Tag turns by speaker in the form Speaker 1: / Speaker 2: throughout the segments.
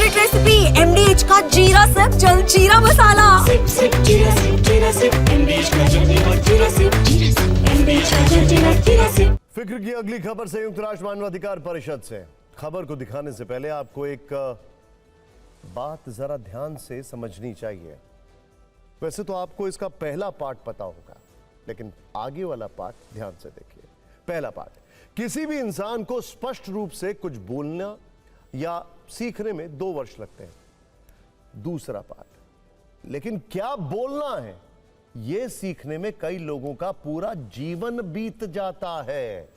Speaker 1: Secret recipe MDH का जीरा SIP जल जीरा मसाला।
Speaker 2: सिप सिप जीरा सिप एमडीएच का जल्दी और जीरा सिप एमडीएच का जीरा सिप।
Speaker 3: फिक्र की अगली खबर संयुक्त राष्ट्र मानवाधिकार परिषद से। खबर को दिखाने से पहले आपको एक बात जरा ध्यान से समझनी चाहिए। वैसे तो आपको इसका पहला पार्ट पता होगा, लेकिन आगे वाला पार्ट ध्यान से देखिए। पहला पार्ट, किसी भी इंसान को स्पष्ट रूप से कुछ बोलना या सीखने में 2 वर्ष लगते हैं। दूसरा पार्ट, लेकिन क्या बोलना है यह सीखने में कई लोगों का पूरा जीवन बीत जाता है।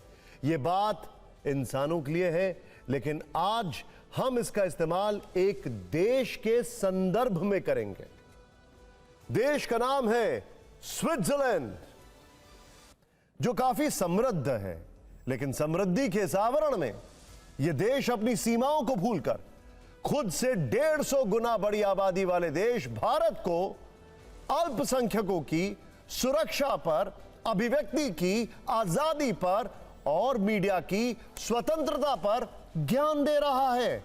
Speaker 3: यह बात इंसानों के लिए है, लेकिन आज हम इसका इस्तेमाल एक देश के संदर्भ में करेंगे। देश का नाम है स्विट्जरलैंड, जो काफी समृद्ध है, लेकिन समृद्धि के इस आवरण में यह देश अपनी सीमाओं को भूलकर खुद से 150 गुना बड़ी आबादी वाले देश भारत को अल्पसंख्यकों की सुरक्षा पर, अभिव्यक्ति की आजादी पर और मीडिया की स्वतंत्रता पर ज्ञान दे रहा है।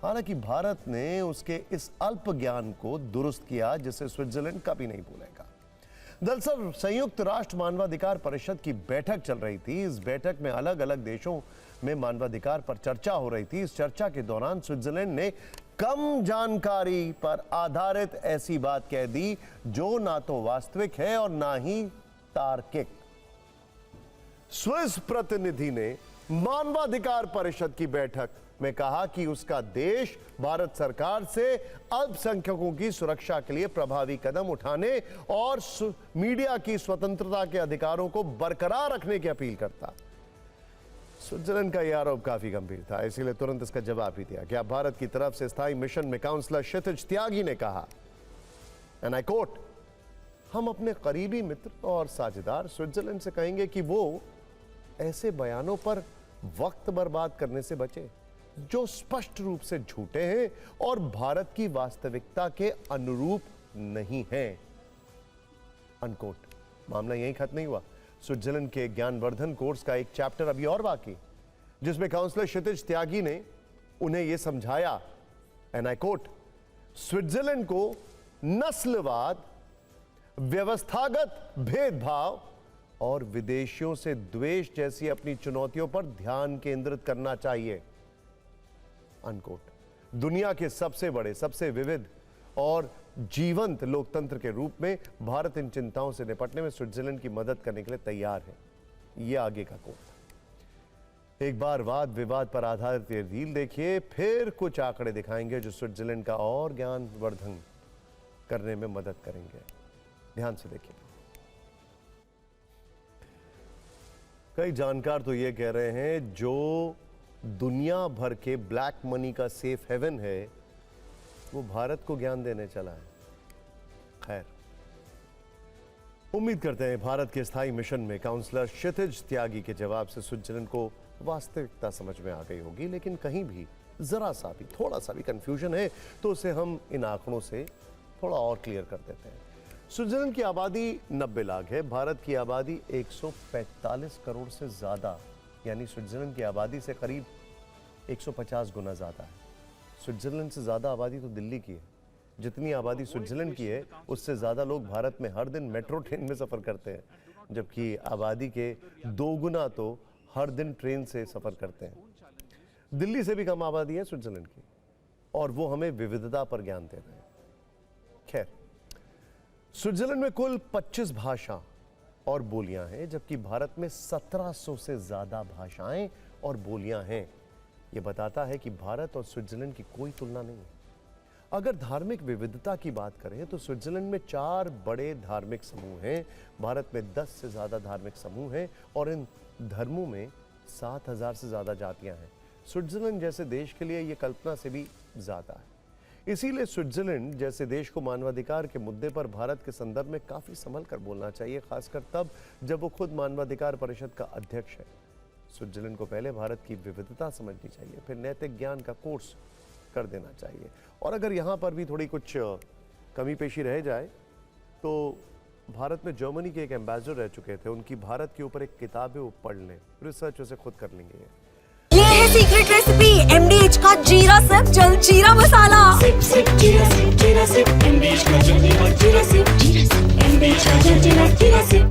Speaker 3: हालांकि भारत ने उसके इस अल्प ज्ञान को दुरुस्त किया, जिसे स्विट्जरलैंड कभी नहीं भूलेगा। दरअसल संयुक्त राष्ट्र मानवाधिकार परिषद की बैठक चल रही थी। इस बैठक में अलग अलग देशों में मानवाधिकार पर चर्चा हो रही थी। इस चर्चा के दौरान स्विट्जरलैंड ने कम जानकारी पर आधारित ऐसी बात कह दी जो ना तो वास्तविक है और ना ही तार्किक। स्विस प्रतिनिधि ने मानवाधिकार परिषद की बैठक में कहा कि उसका देश भारत सरकार से अल्पसंख्यकों की सुरक्षा के लिए प्रभावी कदम उठाने और मीडिया की स्वतंत्रता के अधिकारों को बरकरार रखने की अपील करता। स्विट्जरलैंड का यह आरोप काफी गंभीर था, इसीलिए तुरंत इसका जवाब भी दिया। क्या भारत की तरफ से स्थायी मिशन में काउंसलर क्षितिज त्यागी ने कहा, एंड आई कोट, हम अपने करीबी मित्र और साझेदार स्विट्जरलैंड से कहेंगे कि वो ऐसे बयानों पर वक्त बर्बाद करने से बचे जो स्पष्ट रूप से झूठे हैं और भारत की वास्तविकता के अनुरूप नहीं हैं। अनकोट। मामला यहीं खत्म नहीं हुआ। स्विट्जरलैंड के ज्ञानवर्धन कोर्स का एक चैप्टर अभी और बाकी, जिसमें काउंसलर क्षितिज त्यागी ने उन्हें यह समझाया, एंड आई कोट, स्विट्जरलैंड को नस्लवाद, व्यवस्थागत भेदभाव और विदेशियों से द्वेष जैसी अपनी चुनौतियों पर ध्यान केंद्रित करना चाहिए। अनकोट। दुनिया के सबसे बड़े, सबसे विविध और जीवंत लोकतंत्र के रूप में भारत इन चिंताओं से निपटने में स्विट्जरलैंड की मदद करने के लिए तैयार है। यह आगे का कोट। एक बार वाद विवाद पर आधारित ये रील देखिए, फिर कुछ आंकड़े दिखाएंगे जो स्विट्जरलैंड का और ज्ञानवर्धन करने में मदद करेंगे। ध्यान से देखिए। कई जानकार तो ये कह रहे हैं जो दुनिया भर के ब्लैक मनी का सेफ हेवन है, वो भारत को ज्ञान देने चला है। खैर, उम्मीद करते हैं भारत के स्थायी मिशन में काउंसलर क्षितिज त्यागी के जवाब से स्विट्जरलैंड को वास्तविकता समझ में आ गई होगी, लेकिन कहीं भी जरा सा भी, थोड़ा सा भी कंफ्यूजन है तो उसे हम इन आंकड़ों से थोड़ा और क्लियर कर देते हैं। स्विट्जरलैंड की आबादी 90 लाख है, भारत की आबादी 145 करोड़ से ज्यादा, यानी स्विट्जरलैंड की आबादी से करीब 150 गुना ज्यादा है। स्विट्जरलैंड से ज्यादा आबादी तो दिल्ली की है। जितनी आबादी स्विट्जरलैंड की है, उससे ज्यादा लोग भारत में हर दिन मेट्रो ट्रेन में सफर करते हैं, जबकि आबादी के 2 गुना तो हर दिन ट्रेन से सफर करते हैं। दिल्ली से भी कम आबादी है स्विट्जरलैंड की, और वो हमें विविधता पर ज्ञान दे रहे हैं। खैर, स्विट्जरलैंड में कुल 25 भाषा और बोलियां हैं, जबकि भारत में 1700 से ज्यादा भाषाएं और बोलियां हैं। यह बताता है कि भारत और स्विट्जरलैंड की कोई तुलना नहीं है। अगर धार्मिक विविधता की बात करें तो स्विट्जरलैंड में 4 बड़े धार्मिक समूह हैं, भारत में 10 से ज्यादा धार्मिक समूह हैं और इन धर्मों में 7000 से ज्यादा जातियां हैं। स्विट्जरलैंड जैसे देश के लिए यह कल्पना से भी ज्यादा है। इसीलिए स्विट्जरलैंड जैसे देश को मानवाधिकार के मुद्दे पर भारत के संदर्भ में काफी संभल कर बोलना चाहिए, खासकर तब जब वो खुद मानवाधिकार परिषद का अध्यक्ष है। स्विट्जरलैंड को पहले भारत की विविधता समझनी चाहिए, फिर नैतिक ज्ञान का कोर्स कर देना चाहिए। और अगर यहाँ पर भी थोड़ी कुछ कमी पेशी रह जाए तो भारत में जर्मनी के एक एम्बेसडर रह चुके थे, उनकी भारत के ऊपर एक किताब है, वो पढ़ लें, रिसर्च उसे खुद कर लेंगे।
Speaker 1: ये है सीक्रेट रेसिपी एमडीएच एच का जीरा सिप जलजीरा मसाला।
Speaker 2: सिप सिप जीरा सिप, एमबीएच का जल्दी और जीरा सिप, एमबीएच का जल्दी और जीरा सिप।